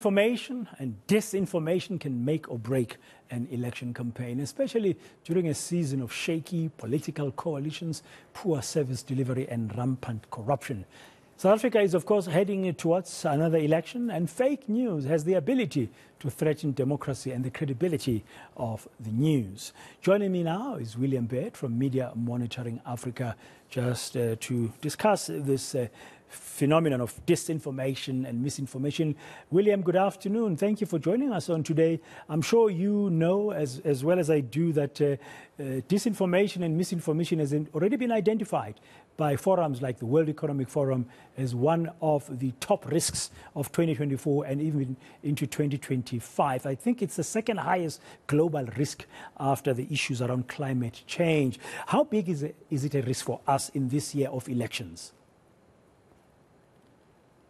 Information and disinformation can make or break an election campaign, especially during a season of shaky political coalitions, poor service delivery and rampant corruption. South Africa is, of course, heading towards another election, and fake news has the ability to threaten democracy and the credibility of the news. Joining me now is William Baird from Media Monitoring Africa, just to discuss this phenomenon of disinformation and misinformation. William, good afternoon. Thank you for joining us on today. I'm sure you know as well as I do that disinformation and misinformation has already been identified by forums like the World Economic Forum as one of the top risks of 2024 and even into 2025. I think it's the second highest global risk after the issues around climate change. How big is it a risk for us in this year of elections?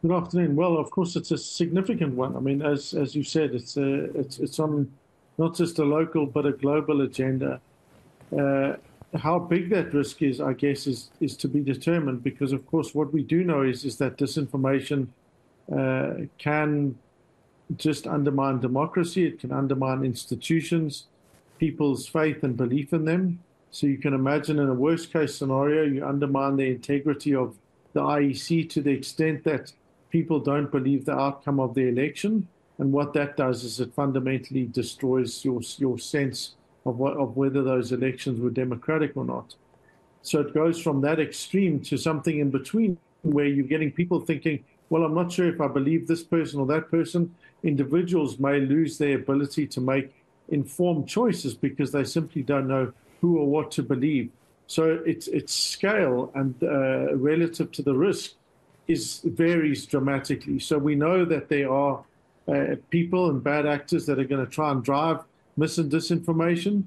Good afternoon. Well, of course, it's a significant one. I mean, as you said, it's on not just a local but a global agenda. How big that risk is, I guess, is to be determined, because, of course, what we do know is that disinformation can just undermine democracy. It can undermine institutions, people's faith and belief in them. So you can imagine, in a worst-case scenario, you undermine the integrity of the IEC to the extent that people don't believe the outcome of the election. And what that does is it fundamentally destroys your sense of whether those elections were democratic or not. So it goes from that extreme to something in between, where you're getting people thinking, well, I'm not sure if I believe this person or that person. Individuals may lose their ability to make informed choices because they simply don't know who or what to believe. So its scale and relative to the risk varies dramatically. So we know that there are people and bad actors that are going to try and drive mis and disinformation.